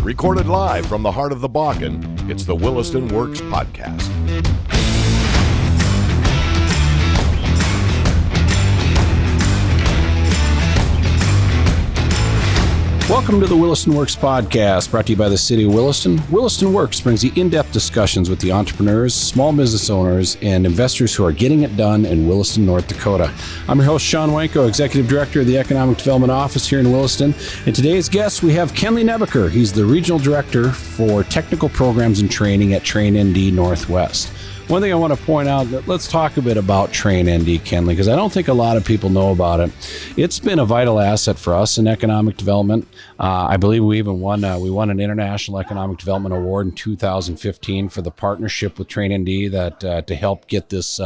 Recorded live from the heart of the Bakken, it's the Williston Works Podcast. Welcome to the Williston Works Podcast, brought to you by the City of Williston. Williston Works brings you in-depth discussions with the entrepreneurs, small business owners, and investors who are getting it done in Williston, North Dakota. I'm your host, Shawn Wenko, Executive Director of the Economic Development Office here in Williston. And today's guest, we have Kenley Nabeker. He's the Regional Director for Technical Programs and Training at TrainND Northwest. One thing I want to point out, let's talk a bit about TrainND, Kenley, because I don't think a lot of people know about it. It's been a vital asset for us in economic development. I believe we even won an International Economic Development Award in 2015 for the partnership with TrainND that to help get this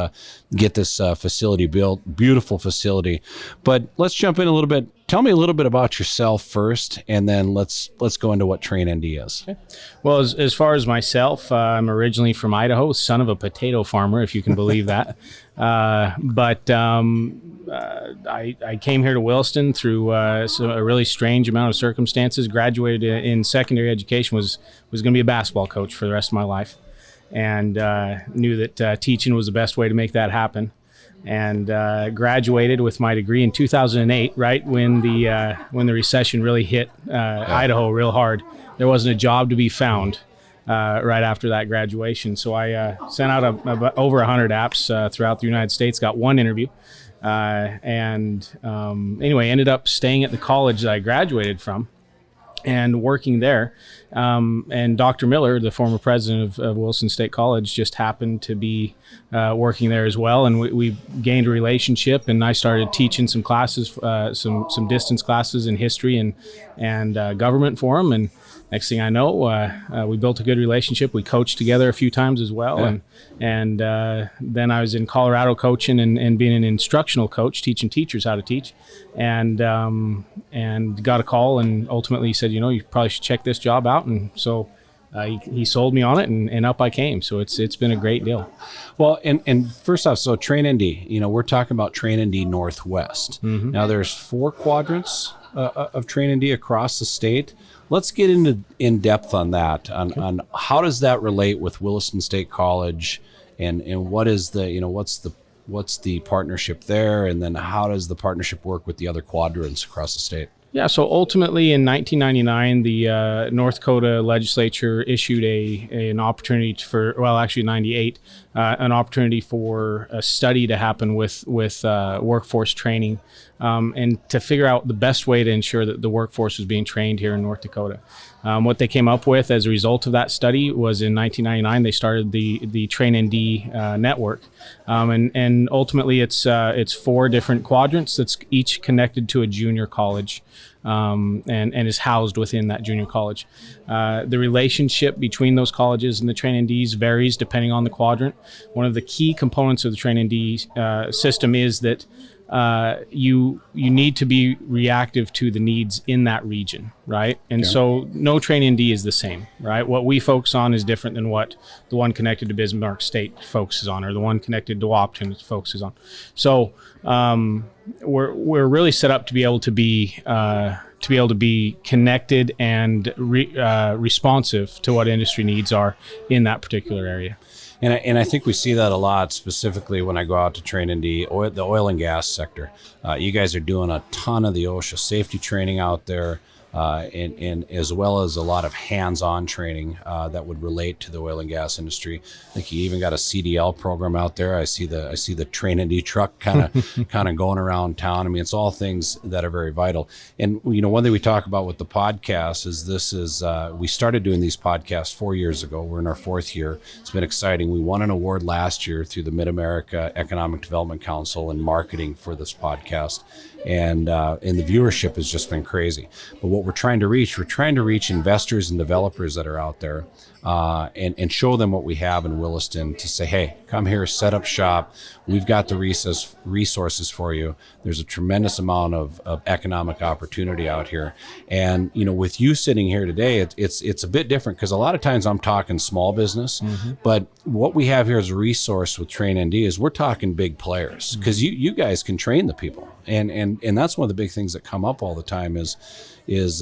facility built. Beautiful facility. But let's jump in a little bit. Tell me a little bit about yourself first, and then let's go into what TrainND is. Okay. Well, as far as myself, I'm originally from Idaho, son of a potato farmer, if you can believe that. But I came here to Williston through a really strange amount of circumstances. Graduated in secondary education, was going to be a basketball coach for the rest of my life, and knew that teaching was the best way to make that happen. And graduated with my degree in 2008, right when the recession really hit Idaho real hard. There wasn't a job to be found right after that graduation. So I sent out over 100 apps throughout the United States, got one interview, and anyway, ended up staying at the college that I graduated from and working there. And Dr. Miller, the former president of Williston State College, just happened to be working there as well. And we gained a relationship, and I started teaching some classes, some distance classes in history and government for him. And next thing I know, we built a good relationship. We coached together a few times as well. Yeah. And then I was in Colorado coaching and being an instructional coach, teaching teachers how to teach. And got a call, and ultimately he said, you probably should check this job out. And so he sold me on it, and up I came. So it's been a great deal. Well, and first off, so TrainND, we're talking about TrainND Northwest. Mm-hmm. Now there's 4 quadrants of TrainND across the state. Let's get in depth on that, on how does that relate with Williston State College, and what is what's the partnership there, and then how does the partnership work with the other quadrants across the state? Yeah, so ultimately in 1999, the North Dakota legislature issued an opportunity actually 98, an opportunity for a study to happen with workforce training, and to figure out the best way to ensure that the workforce was being trained here in North Dakota. What they came up with as a result of that study was in 1999, they started the TrainND network. And ultimately it's 4 different quadrants that's each connected to a junior college, and is housed within that junior college. The relationship between those colleges and the TrainNDs varies depending on the quadrant. One of the key components of the TrainND system is that you need to be reactive to the needs in that region, right? And so no TrainND is the same, right? What we focus on is different than what the one connected to Bismarck State focuses on, or the one connected to Wahpeton focuses on. So we're really set up to be able to be connected and responsive to what industry needs are in that particular area. And I think we see that a lot, specifically when I go out to TrainND, the oil and gas sector. You guys are doing a ton of the OSHA safety training out there, and as well as a lot of hands-on training that would relate to the oil and gas industry. I think you even got a CDL program out there. I see the TrainND truck kind of going around town. I mean, it's all things that are very vital. And one thing we talk about with the podcast is we started doing these podcasts 4 years ago. We're in our 4th year. It's been exciting. We won an award last year through the Mid-America Economic Development Council in marketing for this podcast. And the viewership has just been crazy. But what we're trying to reach investors and developers that are out there, and show them what we have in Williston, to say, hey, come here, set up shop. We've got the resources for you. There's a tremendous amount of economic opportunity out here. And, with you sitting here today, it's a bit different, because a lot of times I'm talking small business, mm-hmm. but what we have here as a resource with TrainND is we're talking big players, because mm-hmm. you guys can train the people. And that's one of the big things that come up all the time is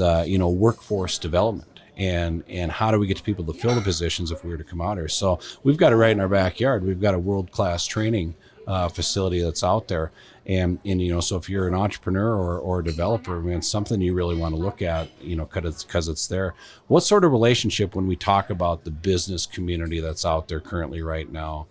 workforce development. and how do we get to people to fill the positions if we were to come out here? So we've got it right in our backyard. We've got a world-class training facility that's out there. And so if you're an entrepreneur or a developer, it's something you really want to look at, because it's there. What sort of relationship, when we talk about the business community that's out there currently right now,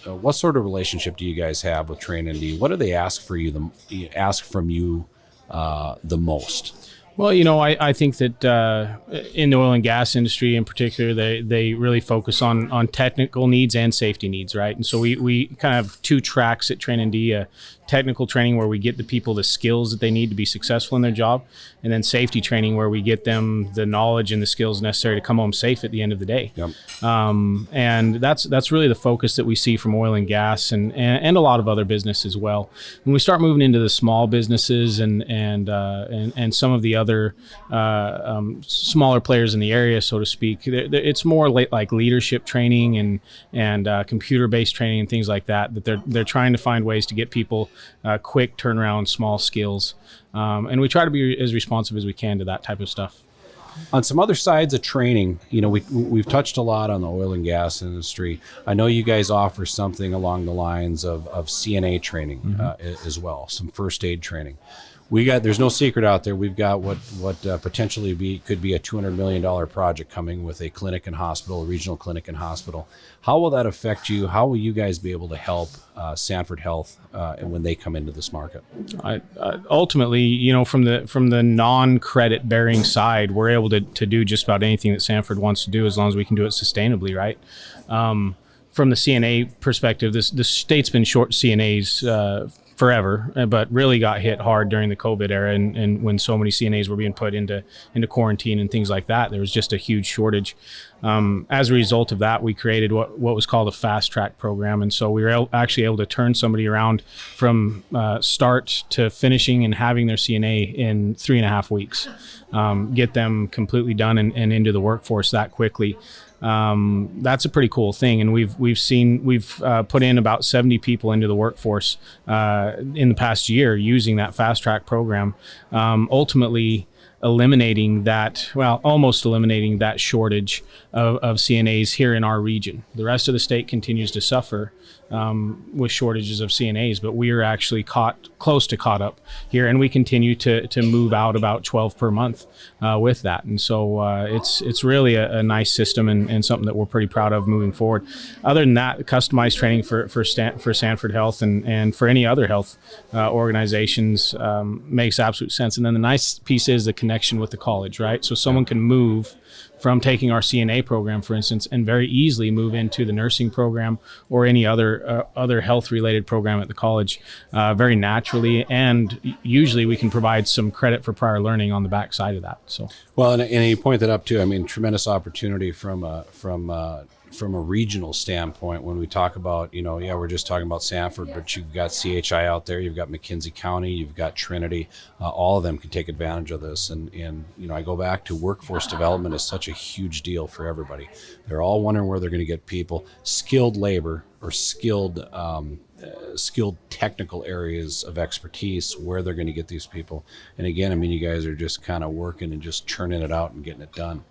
what sort of relationship do you guys have with TrainND? What do they ask from you the most? Well, I think that in the oil and gas industry in particular, they really focus on technical needs and safety needs, right? And so we kind of have two tracks at TrainND, technical training where we get the people the skills that they need to be successful in their job, and then safety training where we get them the knowledge and the skills necessary to come home safe at the end of the day. Yep. And that's really the focus that we see from oil and gas and a lot of other business as well. When we start moving into the small businesses and some of the other smaller players in the area, so to speak, it's more like leadership training and computer-based training and things like that they're trying to find ways to get people quick turnaround, small skills. And we try to be as responsive as we can to that type of stuff. On some other sides of training, we've touched a lot on the oil and gas industry. I know you guys offer something along the lines of CNA training as well, some first aid training. There's no secret out there. We've got what potentially could be a $200 million project coming with a clinic and hospital, a regional clinic and hospital. How will that affect you? How will you guys be able to help Sanford Health and when they come into this market? Ultimately, from the non-credit bearing side, we're able to do just about anything that Sanford wants to do as long as we can do it sustainably, right? From the CNA perspective, the state's been short CNAs forever, but really got hit hard during the COVID era, and when so many CNAs were being put into quarantine and things like that, there was just a huge shortage. As a result of that, we created what was called a fast track program, and so we were actually able to turn somebody around from start to finishing and having their CNA in 3.5 weeks, get them completely done and into the workforce that quickly. That's a pretty cool thing, and we've put in about 70 people into the workforce in the past year using that fast track program, ultimately almost eliminating that shortage of CNAs here in our region. The rest of the state continues to suffer with shortages of CNAs, but we are actually close to caught up here, and we continue to move out about 12 per month with that. And so it's really a nice system and something that we're pretty proud of moving forward. Other than that, customized training for Sanford Health and for any other health organizations makes absolute sense. And then the nice piece is the connection with the college, right? So someone can move from taking our CNA program, for instance, and very easily move into the nursing program or any other health-related program at the college very naturally, and usually we can provide some credit for prior learning on the backside of that. So, well, and you point that up too. I mean, tremendous opportunity from a regional standpoint when we talk about, we're just talking about Sanford, but you've got CHI out there, you've got McKenzie County, you've got Trinity, all of them can take advantage of this. And I go back to workforce development is such a huge deal for everybody. They're all wondering where they're going to get people, skilled labor or skilled technical areas of expertise, where they're going to get these people. And again, you guys are just kind of working and just churning it out and getting it done.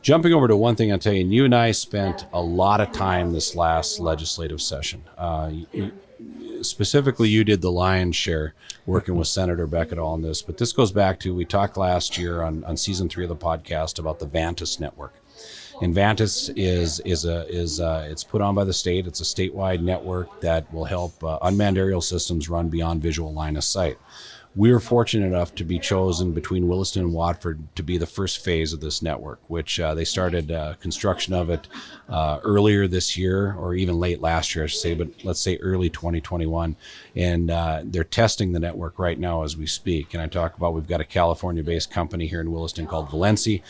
Jumping over to one thing I'll tell you, you and I spent a lot of time this last legislative session. Specifically, you did the lion's share working with Senator Beckett on this, but this goes back to, we talked last year on season 3 of the podcast about the Vantis network. And Vantis is it's put on by the state. It's a statewide network that will help unmanned aerial systems run beyond visual line of sight. We were fortunate enough to be chosen between Williston and Watford to be the first phase of this network, which they started construction of it earlier this year, or even late last year, I should say, but let's say early 2021. And they're testing the network right now as we speak. And I talk about, we've got a California-based company here in Williston called Valenci,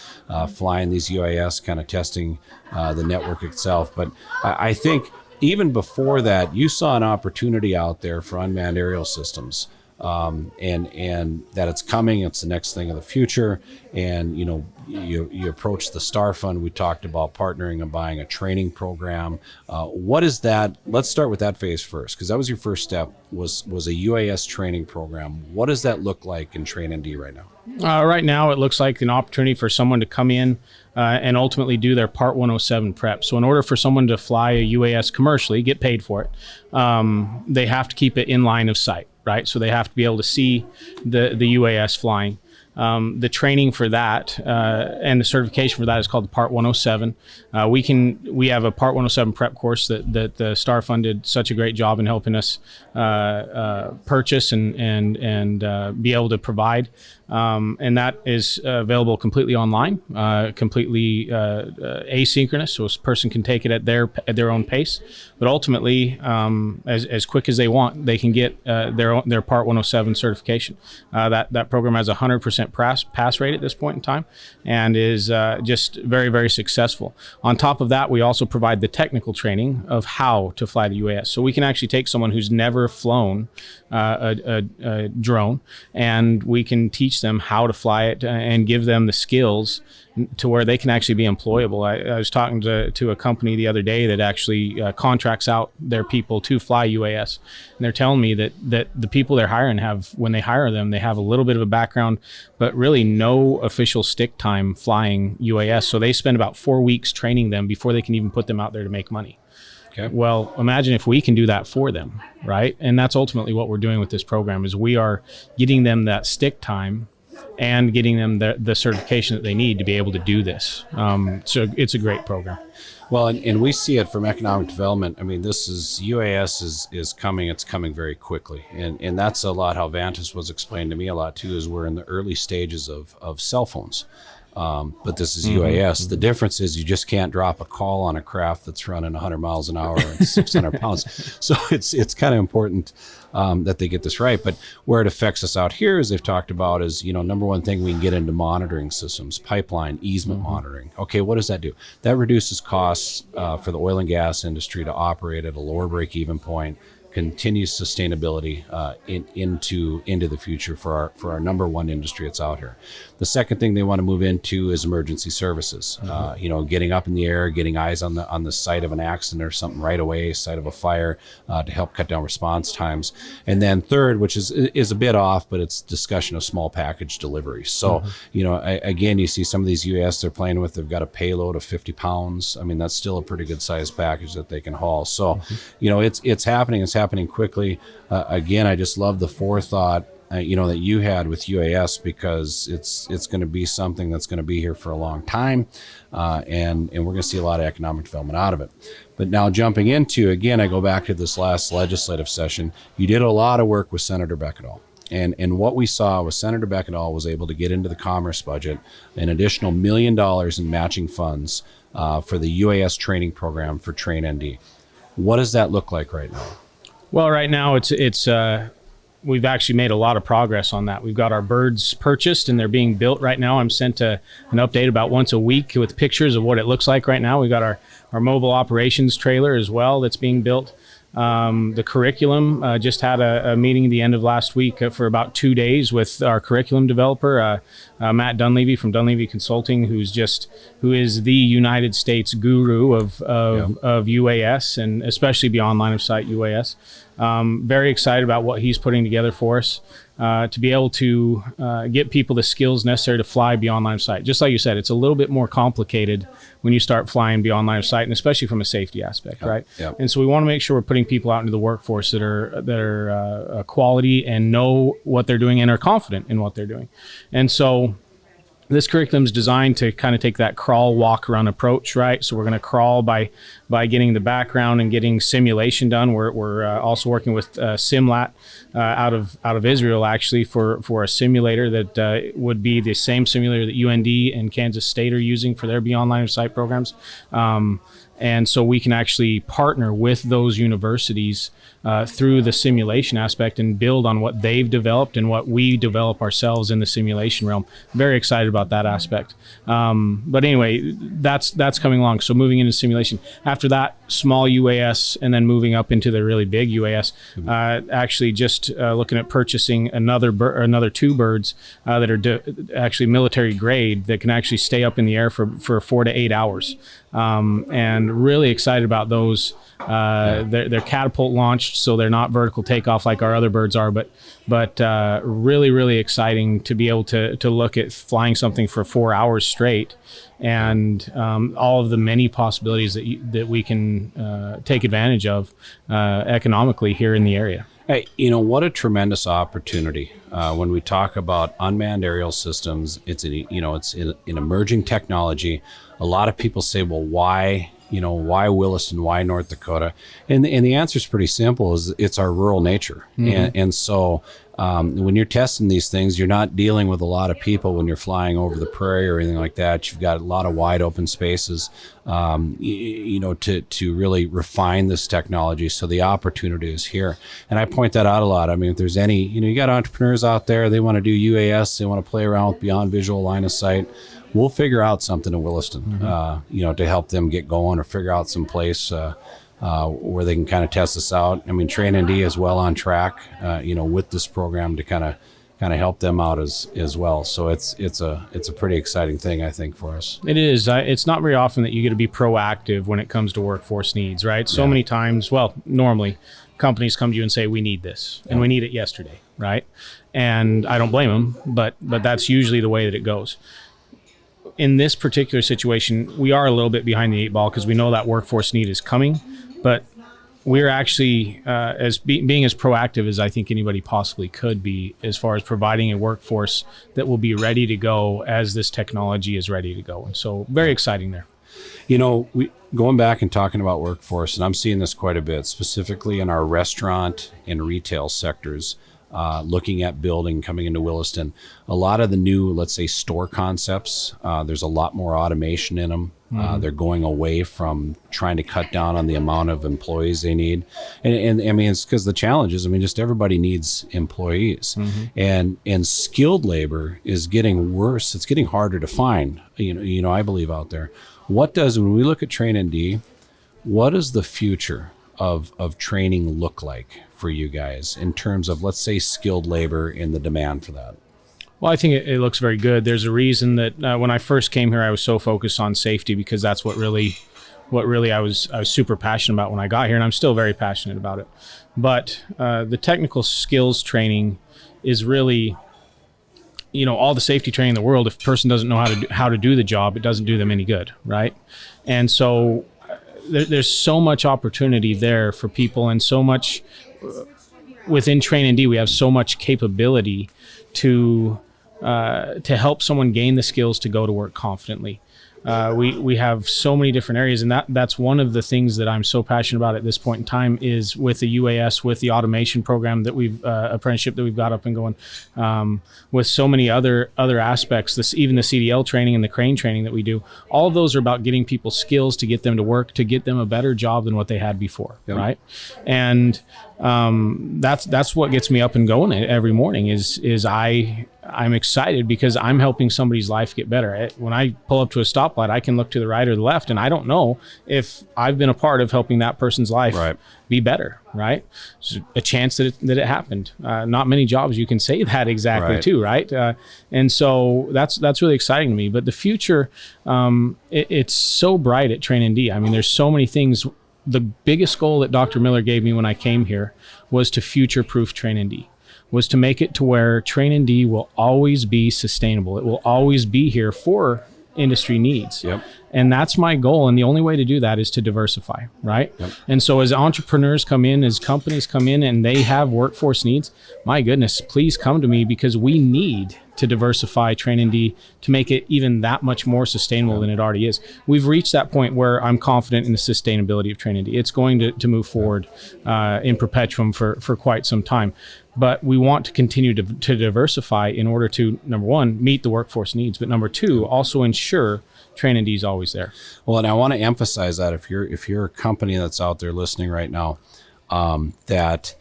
flying these UAS, kind of testing the network itself. But I think even before that, you saw an opportunity out there for unmanned aerial systems. and that it's coming. It's the next thing of the future. And you approach the Star Fund. We talked about partnering and buying a training program. What is that? Let's start with that phase first, because that was your first step. Was a UAS training program. What does that look like in TrainND right now? Right now, it looks like an opportunity for someone to come in and ultimately do their Part 107 prep. So in order for someone to fly a UAS commercially, get paid for it, they have to keep it in line of sight, right? So they have to be able to see the UAS flying. The training for that and the certification for that is called the Part 107. We have a Part 107 prep course that the Star Fund did such a great job in helping us purchase and be able to provide. And that is available completely online, completely asynchronous, so a person can take it at their own pace. But ultimately, as quick as they want, they can get their Part 107 certification. That program has a 100% pass rate at this point in time, and is just very, very successful. On top of that, we also provide the technical training of how to fly the UAS. So we can actually take someone who's never flown a drone, and we can teach them how to fly it and give them the skills to where they can actually be employable. I was talking to a company the other day that actually contracts out their people to fly UAS. And they're telling me that the people they're hiring when they hire them, they have a little bit of a background, but really no official stick time flying UAS. So they spend about 4 weeks training them before they can even put them out there to make money. Okay. Well, imagine if we can do that for them, right? And that's ultimately what we're doing with this program, is we are getting them that stick time and getting them the certification that they need to be able to do this. So it's a great program. Well, and we see it from economic development. I mean, UAS is coming. It's coming very quickly. And that's a lot how Vantas was explained to me a lot too, is we're in the early stages of cell phones. But this is UAS. The difference is you just can't drop a call on a craft that's running 100 miles an hour and 600 pounds. So it's kind of important that they get this right. But where it affects us out here, as they've talked about, is, number one thing, we can get into monitoring systems, pipeline, easement monitoring. Okay, what does that do? That reduces costs for the oil and gas industry to operate at a lower break-even point, continues sustainability into the future for our number one industry that's out here. The second thing they want to move into is emergency services. Getting up in the air, getting eyes on the site of an accident or something right away, site of a fire, to help cut down response times. And then third, which is a bit off, but it's discussion of small package deliveries. So, again, you see some of these UAS they're playing with, they've got a payload of 50 pounds. I mean, that's still a pretty good sized package that they can haul. So, it's happening. It's happening quickly. Again, I just love the forethought that you had with UAS, because it's going to be something that's going to be here for a long time, and we're going to see a lot of economic development out of it. But now jumping into, again, I go back to this last legislative session. You did a lot of work with Senator Bakken. And what we saw was Senator Bakken was able to get into the commerce budget an additional $1 million in matching funds for the UAS training program for TrainND. What does that look like right now? Well, right now it's we've actually made a lot of progress on that. We've got our birds purchased and they're being built right now. I'm sent an update about once a week with pictures of what it looks like right now. We've got our mobile operations trailer as well that's being built. The curriculum, just had a meeting at the end of last week for about 2 days with our curriculum developer, Matt Dunleavy from Dunleavy Consulting, who is the United States guru of UAS, and especially beyond line of sight UAS. Very excited about what he's putting together for us to be able to get people the skills necessary to fly beyond line of sight. Just like you said, it's a little bit more complicated when you start flying beyond line of sight, and especially from a safety aspect, right? Yep. And so we want to make sure we're putting people out into the workforce that are quality and know what they're doing and are confident in what they're doing. And so this curriculum is designed to kind of take that crawl, walk, run approach, right? So we're going to crawl by getting the background and getting simulation done. We're also working with Simlat out of Israel, actually, for a simulator that would be the same simulator that UND and Kansas State are using for their beyond line of sight programs. And so we can actually partner with those universities through the simulation aspect and build on what they've developed and what we develop ourselves in the simulation realm. Very excited about that aspect. But anyway, that's coming along. So moving into simulation. After that, small UAS, and then moving up into the really big UAS. Actually just looking at purchasing another 2 birds that are actually military grade that can actually stay up in the air for 4 to 8 hours. And really excited about those. They're catapult launched, so they're not vertical takeoff like our other birds are, but really, really exciting to be able to look at flying something for 4 hours straight, and all of the many possibilities that we can take advantage of economically here in the area. Hey, what a tremendous opportunity when we talk about unmanned aerial systems. It's an emerging technology. A lot of people say, well, why Williston, why North Dakota? And the answer is pretty simple: is it's our rural nature. And so when you're testing these things, you're not dealing with a lot of people when you're flying over the prairie or anything like that. You've got a lot of wide open spaces, to really refine this technology. So the opportunity is here. And I point that out a lot. I mean, if there's any, you got entrepreneurs out there, they want to do UAS, they want to play around with beyond visual line of sight. We'll figure out something in Williston, to help them get going, or figure out some place where they can kind of test this out. I mean, TrainND is well on track, with this program to kind of help them out as well. So it's a pretty exciting thing, I think, for us. It is. It's not very often that you get to be proactive when it comes to workforce needs, right? So many times, normally companies come to you and say, we need this, and we need it yesterday, right? And I don't blame them, but that's usually the way that it goes. In this particular situation, we are a little bit behind the 8 ball because we know that workforce need is coming, but we're actually being as proactive as I think anybody possibly could be as far as providing a workforce that will be ready to go as this technology is ready to go. And so very exciting there. We going back and talking about workforce, and I'm seeing this quite a bit, specifically in our restaurant and retail sectors. Looking at coming into Williston, a lot of the new, let's say, store concepts, there's a lot more automation in them. They're going away from trying to cut down on the amount of employees they need. And I mean, it's because the challenge is, just everybody needs employees. And skilled labor is getting worse. It's getting harder to find, I believe, out there. When we look at TrainND, what does the future of training look like for you guys in terms of, let's say, skilled labor and the demand for that? Well, I think it looks very good. There's a reason that when I first came here, I was so focused on safety, because that's what really I was super passionate about when I got here, and I'm still very passionate about it. But the technical skills training is really, all the safety training in the world. If a person doesn't know how to do the job, it doesn't do them any good, right? And so there's so much opportunity there for people, and so much within TrainND. We have so much capability to help someone gain the skills to go to work confidently. We have so many different areas, and that's one of the things that I'm so passionate about at this point in time is with the UAS, with the automation program that we've apprenticeship that we've got up and going, with so many other aspects. Even the CDL training and the crane training that we do. All of those are about getting people skills to get them to work, to get them a better job than what they had before, right? And that's what gets me up and going every morning. I'm excited because I'm helping somebody's life get better. When I pull up to a stoplight, I can look to the right or the left, and I don't know if I've been a part of helping that person's life be better, right? There's a chance that it happened. Not many jobs you can say that exactly to, right? And so that's really exciting to me. But the future, it's so bright at TrainND. I mean, there's so many things. The biggest goal that Dr. Miller gave me when I came here was to future-proof TrainND. Was to make it to where TrainND will always be sustainable. It will always be here for industry needs. And that's my goal. And the only way to do that is to diversify, right? And so as entrepreneurs come in, as companies come in and they have workforce needs, my goodness, please come to me, because we need to diversify TrainND to make it even that much more sustainable than it already is. We've reached that point where I'm confident in the sustainability of TrainND. It's going to move forward in perpetuum for quite some time. But we want to continue to diversify in order to, number one, meet the workforce needs, but number two, also ensure TrainND is always there. Well, and I want to emphasize that if you're a company that's out there listening right now, that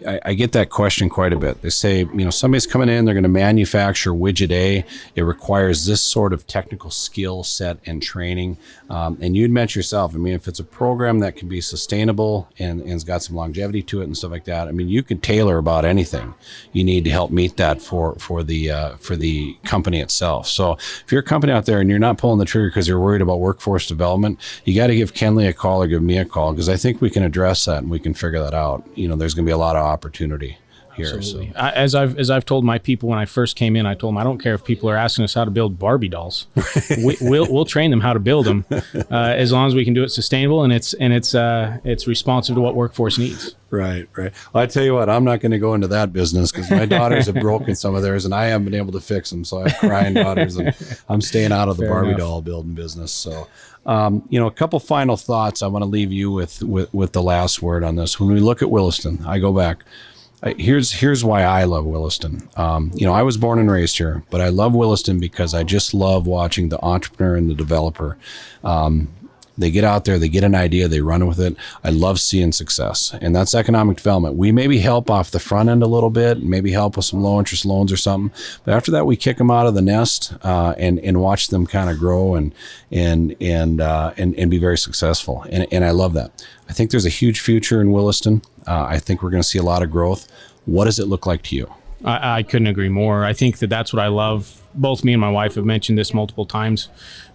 I get that question quite a bit. They say, somebody's coming in, they're going to manufacture widget A. It requires this sort of technical skill set and training. And you'd mention yourself, if it's a program that can be sustainable and it's got some longevity to it and stuff like that, you can tailor about anything you need to help meet that for the company itself. So if you're a company out there and you're not pulling the trigger because you're worried about workforce development, you got to give Kenley a call or give me a call, because I think we can address that and we can figure that out. There's going to be a lot of opportunity here. Absolutely. So. As I've told my people when I first came in, I told them, I don't care if people are asking us how to build Barbie dolls. We'll train them how to build them, as long as we can do it sustainable and it's responsive to what workforce needs. Right. Well, I tell you what, I'm not going to go into that business because my daughters have broken some of theirs and I haven't been able to fix them. So I have crying daughters and I'm staying out of the Barbie doll building business. So, a couple final thoughts. I want to leave you with the last word on this. When we look at Williston, I go back. Here's why I love Williston. I was born and raised here, but I love Williston because I just love watching the entrepreneur and the developer. They get out there, they get an idea, they run with it. I love seeing success, and that's economic development. We maybe help off the front end a little bit, maybe help with some low interest loans or something, but after that we kick them out of the nest and watch them kind of grow and be very successful. And I love that. I think there's a huge future in Williston. I think we're going to see a lot of growth. What does it look like to you? I couldn't agree more. I think that's what I love. Both me and my wife have mentioned this multiple times.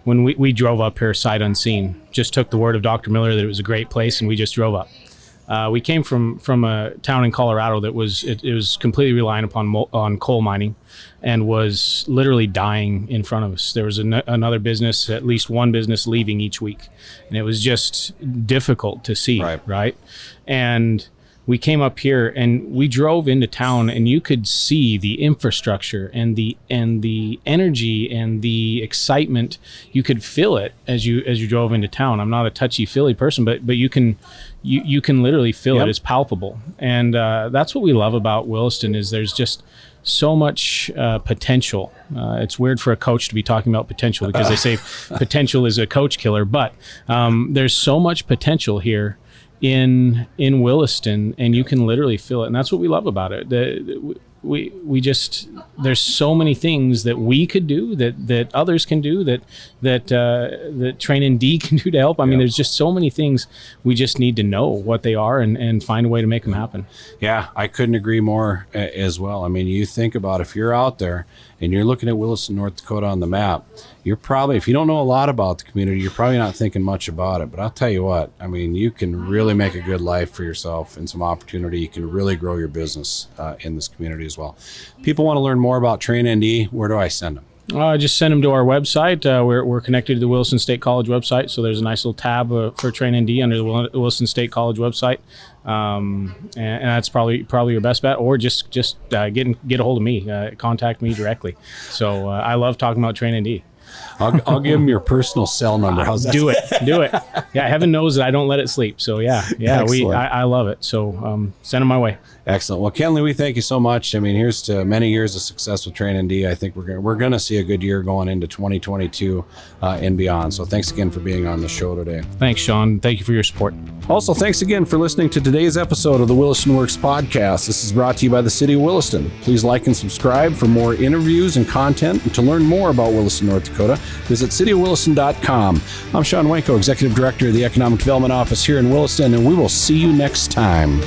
When we drove up here sight unseen, just took the word of Dr. Miller that it was a great place, and we just drove up. We came from a town in Colorado that was completely reliant on coal mining, and was literally dying in front of us. There was another business, at least one business, leaving each week, and it was just difficult to see. Right? And we came up here and we drove into town, and you could see the infrastructure and the energy and the excitement. You could feel it as you drove into town. I'm not a touchy-feely person, but you can literally feel it. It's palpable. And that's what we love about Williston, is there's just so much potential. It's weird for a coach to be talking about potential, because they say potential is a coach killer, but there's so much potential here in Williston, and you can literally feel it, and that's what we love about it. We just, there's so many things that we could do, that others can do, that TrainND can do to help. I mean, there's just so many things. We just need to know what they are and find a way to make them happen. Yeah, I couldn't agree more as well. I mean, you think about, if you're out there and you're looking at Williston, North Dakota on the map, you're probably, if you don't know a lot about the community, you're probably not thinking much about it. But I'll tell you what, I mean, you can really make a good life for yourself and some opportunity. You can really grow your business in this community as well. People want to learn more about TrainND. Where do I send them? Just send them to our website. We're connected to the Williston State College website, so there's a nice little tab for TrainND under the Williston State College website, and that's probably your best bet. Or just get a hold of me, contact me directly. So I love talking about TrainND. I'll give them your personal cell number. How's that? Do it. Yeah, heaven knows that I don't let it sleep. So yeah, I love it. So send them my way. Excellent. Well, Kenley, we thank you so much. I mean, here's to many years of success with TrainND. I think we're going to see a good year going into 2022 and beyond. So thanks again for being on the show today. Thanks, Shawn. Thank you for your support. Also, thanks again for listening to today's episode of the Williston Works Podcast. This is brought to you by the City of Williston. Please like and subscribe for more interviews and content. And to learn more about Williston, North Dakota, visit cityofwilliston.com. I'm Shawn Wenko, Executive Director of the Economic Development Office here in Williston, and we will see you next time.